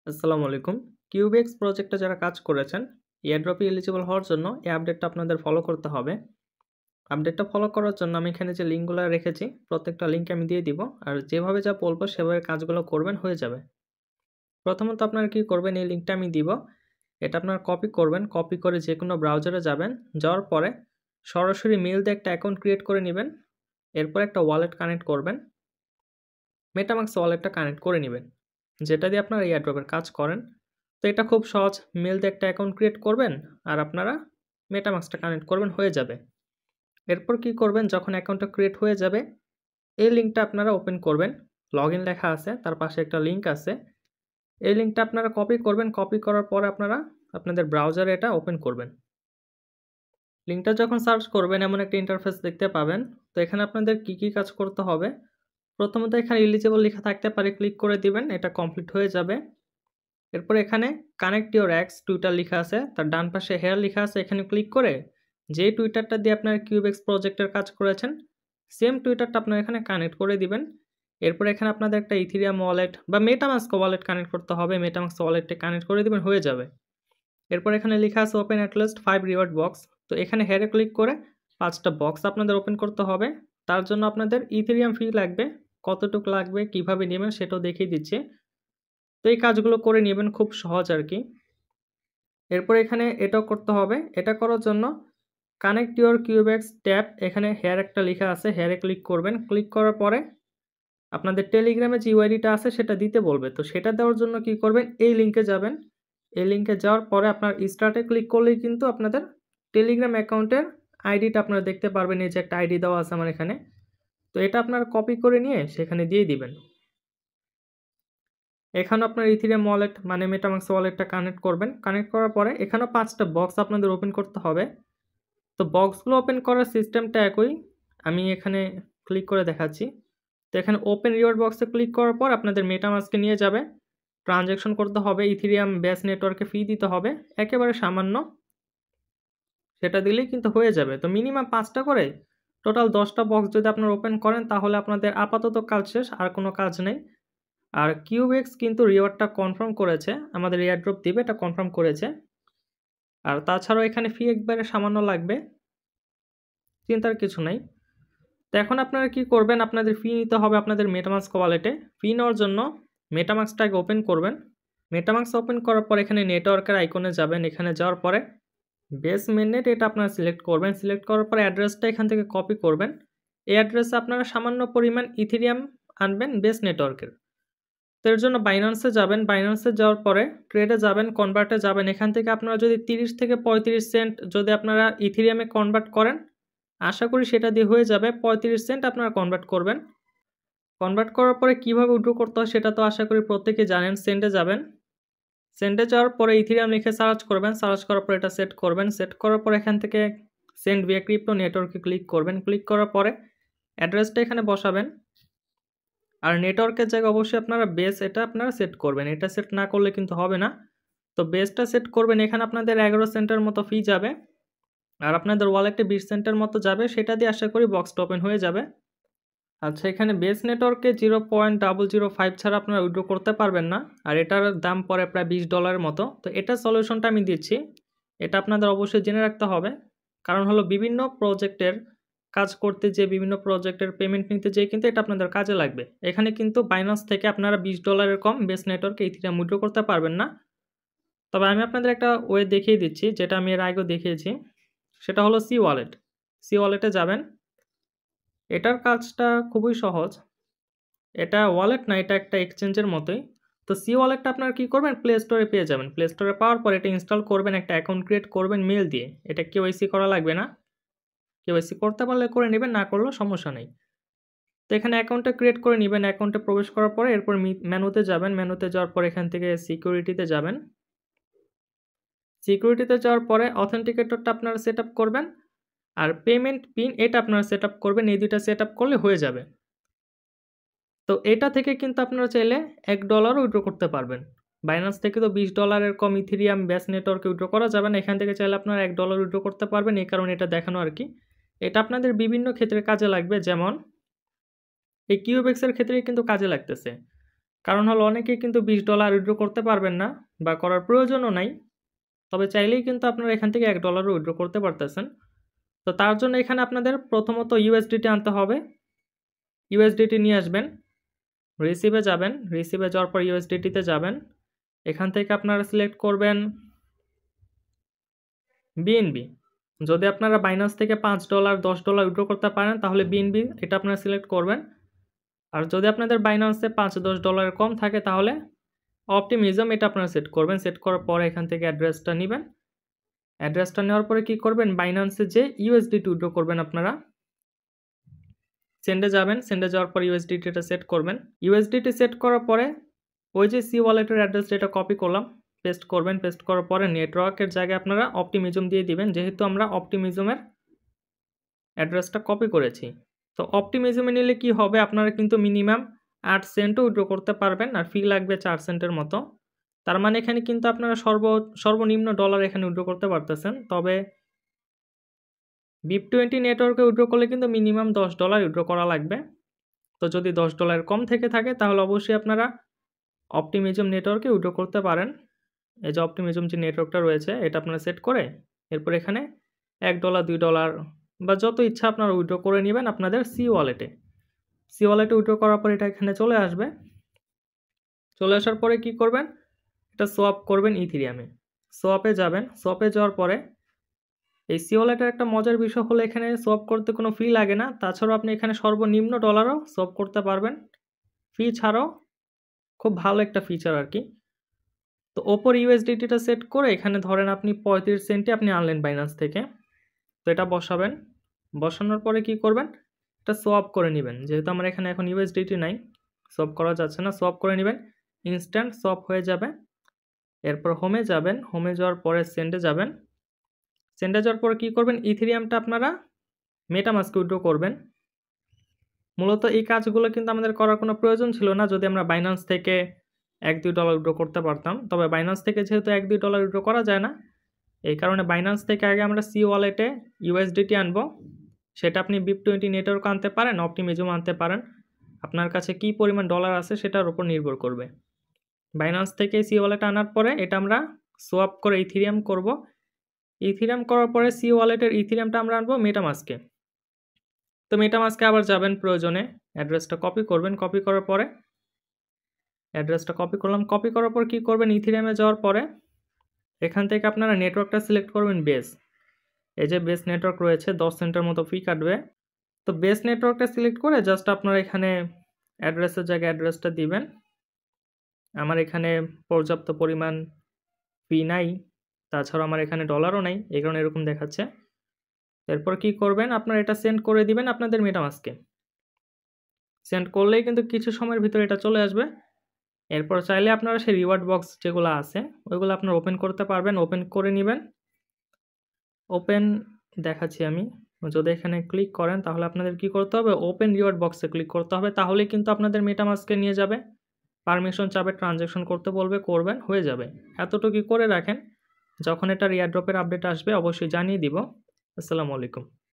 আসসালামু আলাইকুম। কিউবেক্স প্রজেক্টে যারা কাজ করেছেন, এয়ারড্রপে এলিজিবল হওয়ার জন্য এই আপডেটটা আপনাদের ফলো করতে হবে। আপডেটটা ফলো করার জন্য আমি এখানে যে লিঙ্কগুলো রেখেছি, প্রত্যেকটা লিঙ্ক আমি দিয়ে দিব। আর যেভাবে যা বলবো সেভাবে কাজগুলো করবেন, হয়ে যাবে। প্রথমত আপনারা কি করবেন, এই লিঙ্কটা আমি দিব। এটা আপনারা কপি করবেন, কপি করে যেকোনো ব্রাউজারে যাবেন। যাওয়ার পরে সরাসরি মেইল দিয়ে একটা অ্যাকাউন্ট ক্রিয়েট করে নিবেন। এরপর একটা ওয়ালেট কানেক্ট করবেন। মেটামাক্স ওয়ালেটটা কানেক্ট করে নিবেন, যেটা দিয়ে আপনারা এয়ারড্রপের কাজ করেন। তো এটা খুব সহজ, মেল দিয়ে একটা অ্যাকাউন্ট ক্রিয়েট করবেন আর আপনারা মেটামাক্সটা কানেক্ট করবেন, হয়ে যাবে। এরপর কি করবেন, যখন অ্যাকাউন্টটা ক্রিয়েট হয়ে যাবে এই লিঙ্কটা আপনারা ওপেন করবেন। লগইন লেখা আছে, তার পাশে একটা লিঙ্ক আছে। এই লিঙ্কটা আপনারা কপি করবেন, কপি করার পরে আপনারা আপনাদের ব্রাউজারে এটা ওপেন করবেন। লিঙ্কটা যখন সার্চ করবেন এমন একটা ইন্টারফেস দেখতে পাবেন। তো এখানে আপনাদের কি কাজ করতে হবে, প্রথমত এখানে এলিজিবল লেখা থাকতে পারে, ক্লিক করে দিবেন, এটা কমপ্লিট হয়ে যাবে। এরপর এখানে কানেক্ট ইউর এক্স টুইটার লেখা আছে, তার ডান পাশে হেয়ার লেখা আছে, এখানে ক্লিক করে যে টুইটারটা দিয়ে আপনার কিউবেক্স প্রজেক্টের কাজ করেছেন সেম টুইটারটা আপনার এখানে কানেক্ট করে দিবেন। এরপর এখানে আপনাদের একটা ইথিরিয়াম ওয়ালেট বা মেটামাস্ক ওয়ালেট কানেক্ট করতে হবে, মেটামাস্ক ওয়ালেটটা কানেক্ট করে দিবেন, হয়ে যাবে। এরপর এখানে লেখা আছে open at least 5 reward box. তো এখানে হেয়ারে ক্লিক করে 5টা বক্স আপনাদের ওপেন করতে হবে। তার জন্য আপনাদের ইথেরিয়াম ফি লাগবে, কতটুকু লাগবে কিভাবে নেবেন সেটাও দেখিয়ে দিচ্ছি। তো এই কাজগুলো করে নেবেন, খুব সহজ আর কি। এরপর এখানে এটাও করতে হবে। এটা করার জন্য কানেক্ট ইউর কিউবেক্স ট্যাব, এখানে হেয়ার একটা লেখা আছে, হেয়ারে ক্লিক করবেন। ক্লিক করার পরে আপনাদের টেলিগ্রামে যে ইউআইডিটা আছে সেটা দিতে বলবে। তো সেটা দেওয়ার জন্য কি করবেন, এই লিঙ্কে যাবেন। এই লিঙ্কে যাওয়ার পরে আপনার স্টার্টে ক্লিক করলেই কিন্তু আপনাদের টেলিগ্রাম অ্যাকাউন্টের আইডিটা আপনারা দেখতে পারবেন। এই যে একটা আইডি দেওয়া আছে আমার এখানে, তো এটা আপনারা কপি করে নিয়ে সেখানে দিয়ে দিবেন। এখানে আপনার ইথিরিয়াম ওয়ালেট মানে মেটামাক্স ওয়ালেটটা কানেক্ট করবেন। কানেক্ট করার পরে এখানেও 5টা বক্স আপনাদের ওপেন করতে হবে। তো বক্সগুলো ওপেন করার সিস্টেমটা একই, আমি এখানে ক্লিক করে দেখাচ্ছি। তো এখানে ওপেন রিওয়ার্ড বক্সে ক্লিক করার পর আপনাদের মেটামাস্কে নিয়ে যাবে। ট্রানজ্যাকশন করতে হবে, ইথিরিয়াম বেস নেটওয়ার্কে ফি দিতে হবে একেবারে সামান্য, সেটা দিলেই কিন্তু হয়ে যাবে। তো মিনিমাম 5টা করে টোটাল 10টা বক্স যদি আপনারা ওপেন করেন তাহলে আপনাদের আপাতত কাজ শেষ, আর কোনো কাজ নেই। আর কিউবেক্স কিন্তু রিওয়ার্ডটা কনফার্ম করেছে, আমাদের এয়ারড্রপ দিবে এটা কনফার্ম করেছে। আর তাছাড়াও এখানে ফি একবারে সামান্য লাগবে, চিন্তার কিছু নাই। তো এখন আপনারা কি করবেন, আপনাদের ফি নিতে হবে আপনাদের মেটামাস্ক ওয়ালেটে। ফি নেওয়ার জন্য মেটামাস্কটাকে ওপেন করবেন। মেটামাস্ক ওপেন করার পর এখানে নেটওয়ার্কের আইকনে যাবেন। এখানে যাওয়ার পরে বেস মেননেট এটা আপনারা সিলেক্ট করবেন। সিলেক্ট করার পরে অ্যাড্রেসটা এখান থেকে কপি করবেন। এই অ্যাড্রেসে আপনারা সামান্য পরিমাণ ইথেরিয়াম আনবেন বেস নেটওয়ার্কের। তো এর জন্য বাইন্যান্সে যাবেন। বাইন্যান্সে যাওয়ার পরে ট্রেডে যাবেন, কনভার্টে যাবেন। এখান থেকে আপনারা যদি 30 থেকে 35 সেন্ট যদি আপনারা ইথেরিয়ামে কনভার্ট করেন, আশা করি সেটা দিয়ে হয়ে যাবে। 35 সেন্ট আপনারা কনভার্ট করবেন। কনভার্ট করার পরে কীভাবে উইথড্র করতে হয় সেটা তো আশা করি প্রত্যেকেই জানেন। সেন্ডে যাবেন। সেন্ডে যাওয়ার পরে ইথেরিয়াম লিখে সার্চ করবেন। সার্চ করার পরে এটা সেট করবেন। সেট করার পর এখান থেকে সেন্ড ভিয়া ক্রিপ্টো নেটওয়ার্কে ক্লিক করবেন। ক্লিক করার পরে অ্যাড্রেসটা এখানে বসাবেন। আর নেটওয়ার্কের জায়গায় অবশ্যই আপনারা বেস এটা আপনারা সেট করবেন, এটা সেট না করলে কিন্তু হবে না। তো বেসটা সেট করবেন। এখানে আপনাদের 11 সেন্টের মতো ফি যাবে, আর আপনাদের ওয়ালেটে 20 সেন্টের মতো যাবে। সেটা দিয়ে আশা করি বক্সটা ওপেন হয়ে যাবে। আচ্ছা, এখানে বেস নেটওয়ার্কে 0.005 ছাড়া আপনারা উইথড্র করতে পারবেন না, আর এটার দাম পড়ে প্রায় $20 মতো। তো এটার সলিউশনটা আমি দিচ্ছি, এটা আপনাদের অবশ্যই জেনে রাখতে হবে। কারণ হলো বিভিন্ন প্রজেক্টের কাজ করতে যে বিভিন্ন প্রজেক্টের পেমেন্ট নিতে যেয়ে কিন্তু এটা আপনাদের কাজে লাগবে। এখানে কিন্তু বাইন্যান্স থেকে আপনারা $20 কম বেস নেটওয়ার্কে ইথেরিয়াম উইথড্র করতে পারবেন না। তবে আমি আপনাদের একটা ওয়ে দেখিয়ে দিচ্ছি, যেটা আমি এর আগেও দেখিয়েছি। সেটা হলো সি ওয়ালেট। সি ওয়ালেটে যাবেন। এটার কাজটা খুবই সহজ। এটা ওয়ালেট না, এটা একটা এক্সচেঞ্জের মতোই। তো সি ওয়ালেটটা আপনারা কী করবেন, প্লে স্টোরে পেয়ে যাবেন। প্লে স্টোরে পাওয়ার পর এটা ইনস্টল করবেন, একটা অ্যাকাউন্ট ক্রিয়েট করবেন মেল দিয়ে। এটা কেওয়াইসি করা লাগবে না, কেওয়াইসি করতে পারলে করে নেবেন, না করলেও সমস্যা নেই। তো এখানে অ্যাকাউন্টটা ক্রিয়েট করে নেবেন। অ্যাকাউন্টে প্রবেশ করার পরে এরপর মেনুতে যাবেন। মেনুতে যাওয়ার পর এখান থেকে সিকিউরিটিতে যাবেন। সিকিউরিটিতে যাওয়ার পরে অথেন্টিকেটরটা আপনারা সেট আপ করবেন, আর পেমেন্ট পিন এটা আপনারা সেট আপ করবেন। এই দুইটা সেট আপ করলে হয়ে যাবে। তো এটা থেকে কিন্তু আপনারা চাইলে $1 উইথড্র করতে পারবেন। বাইন্যান্স থেকে তো $20 কম ইথেরিয়াম বেস নেটওয়ার্কে উইথড্র করা যাবে না। এখান থেকে চাইলে আপনারা $1 উইথড্র করতে পারবেন। এই কারণে এটা দেখানো আর কি। এটা আপনাদের বিভিন্ন ক্ষেত্রে কাজে লাগবে, যেমন এই কিউবেক্সের ক্ষেত্রেই কিন্তু কাজে লাগতেছে। কারণ হলো অনেকেই কিন্তু $20 উইথড্র করতে পারবেন না বা করার প্রয়োজনও নাই। তবে চাইলেই কিন্তু আপনারা এখান থেকে $1 উইথড্র করতে পারতেছেন। তো তার জন্য এখানে আপনাদের প্রথমত USDT আনতে হবে। USDT নিয়ে আসবেন, রিসিভে যাবেন, রিসিভে যাওয়ার পর USDT তে যাবেন। এখান থেকে আপনারা সিলেক্ট করবেন BNB। যদি আপনারা বাইন্যান্স থেকে $5 $10 উইথড্র করতে পারেন তাহলে BNB এটা আপনারা সিলেক্ট করবেন। আর যদি আপনাদের বাইন্যান্সে $5-10 কম থাকে তাহলে অপটিমিজম এটা আপনারা সেট করবেন। সেট করার পরে এখান থেকে অ্যাড্রেসটা নিবেন। অ্যাড্রেসটা নেওয়ার পরে কি করবেন, বাইন্যান্সে যে USDT উইথড্র করবেন আপনারা সেন্ডে যাবেন, সেন্ডে যাওয়ার পর USDTটা সেট করবেন। USDT সেট করার পরে ওই যে সি ওয়ালেটের অ্যাড্রেসটা এটা কপি করলাম, পেস্ট করবেন। পেস্ট করার পরে নেটওয়ার্কের জায়গায় আপনারা অপটিমিজম দিয়ে দিবেন, যেহেতু আমরা অপটিমিজমের অ্যাড্রেসটা কপি করেছি। তো অপটিমিজমে নিলে কি হবে, আপনারা কিন্তু মিনিমাম 8 সেন্টও উইথড্র করতে পারবেন আর ফি লাগবে 4 সেন্টের মতো। তার মানে এখানে কিন্তু আপনারা সর্বনিম্ন ডলার এখানে উইথড্র করতে পারতেছেন। তবে BIP20 নেটওয়ার্কে উইথড্র করলে কিন্তু মিনিমাম $10 উইথড্র করা লাগবে। তো যদি $10 কম থেকে থাকে তাহলে অবশ্যই আপনারা অপটিমিজম নেটওয়ার্কে উইথড্র করতে পারেন। এই যে অপটিমিজম যে নেটওয়ার্কটা রয়েছে এটা আপনারা সেট করে এরপর এখানে $1 $2 বা যত ইচ্ছা আপনারা উইথড্র করে নেবেন আপনাদের সি ওয়ালেটে। সি ওয়ালেটে উইথড্র করার পর এটা এখানে চলে আসবে। চলে আসার পরে কি করবেন, এটা সোয়াপ করবেন ইথিরিয়ামে। সোয়াপে যাবেন, সোয়াপে যাওয়ার পরে এই সি ওয়ালেটের একটা মজার বিষয় হলো এখানে সোয়াপ করতে কোনো ফি লাগে না। তাছাড়াও আপনি এখানে সর্বনিম্ন ডলারও সোয়াপ করতে পারবেন ফি ছাড়াও। খুব ভালো একটা ফিচার আর কি। তো ওপর USDTটা সেট করে এখানে ধরেন আপনি 35 সেন্টে আপনি আনলেন বাইন্যান্স থেকে। তো এটা বসাবেন, বসানোর পরে কি করবেন, এটা সোয়াপ করে নেবেন। যেহেতু আমার এখানে এখন USDT নাই, সোয়াপ করা যাচ্ছে না, সোয়াপ করে নেবেন। ইনস্ট্যান্ট সোয়াপ হয়ে যাবে। এরপর হোমে যাবেন, হোমে যাওয়ার পরে সেন্ডে যাবেন। সেন্ডে যাওয়ার পরে কি করবেন, ইথেরিয়ামটা আপনারা মেটামাস্কে উইথড্র করবেন। মূলত এই কাজগুলো কিন্তু আমাদের করার কোনো প্রয়োজন ছিল না যদি আমরা বাইন্যান্স থেকে $1-2 উইথড্র করতে পারতাম। তবে বাইন্যান্স থেকে যেহেতু $1-2 উইথড্র করা যায় না, এই কারণে বাইন্যান্স থেকে আগে আমরা সি ওয়ালেটে USDT আনবো। সেটা আপনি BIP20 নেটওয়ার্ক আনতে পারেন, অপটিমিজম আনতে পারেন। আপনার কাছে কি পরিমাণ ডলার আছে সেটার উপর নির্ভর করবে। বাইন্যান্স থেকে সি ওয়ালেট আনার পরে এটা আমরা সোয়াপ করে ইথেরিয়াম করব। ইথেরিয়াম করার পরে সি ওয়ালেটের ইথেরিয়ামটা আমরা আনবো মেটামাস্কে। তো মেটামাস্কে আবার যাবেন, প্রয়োজনে অ্যাড্রেসটা কপি করবেন। কপি করার পরে অ্যাড্রেসটা কপি করলাম, কপি করার পর কি করবেন, ইথেরিয়ামে যাওয়ার পরে এখান থেকে আপনারা নেটওয়ার্কটা সিলেক্ট করবেন বেস। এই যে বেস নেটওয়ার্ক রয়েছে 10 সেন্টের মতো ফি কাটবে। তো বেস নেটওয়ার্কটা সিলেক্ট করে জাস্ট আপনারা এখানে অ্যাড্রেসের জায়গায় অ্যাড্রেসটা দিবেন। আমার এখানে পর্যাপ্ত পরিমাণ ফি নাই, তাছাড়া আমার এখানে ডলারও নাই, এই কারণে এরকম দেখাচ্ছে। এরপর কি করবেন, আপনারা এটা সেন্ড করে দিবেন আপনাদের মেটামাস্কে। সেন্ড করলেই কিন্তু কিছু সময়ের ভিতরে এটা চলে আসবে। এরপর চাইলে আপনারা সেই রিওয়ার্ড বক্স যেগুলো আছে ওইগুলো আপনারা ওপেন করতে পারবেন, ওপেন করে নেবেন। ওপেন দেখাচ্ছি আমি। যদি এখানে ক্লিক করেন তাহলে আপনাদের কি করতে হবে, ওপেন রিওয়ার্ড বক্সে ক্লিক করতে হবে। তাহলেই কিন্তু আপনাদের মেটামাস্কে নিয়ে যাবে, পারমিশন চাবে, ট্রানজ্যাকশন করতে বলবে, করবেন, হয়ে যাবে। এতটুকু করে রাখেন, যখন এটা এয়ারড্রপের আপডেট আসবে অবশ্যই জানিয়ে দিব। আসসালামু আলাইকুম।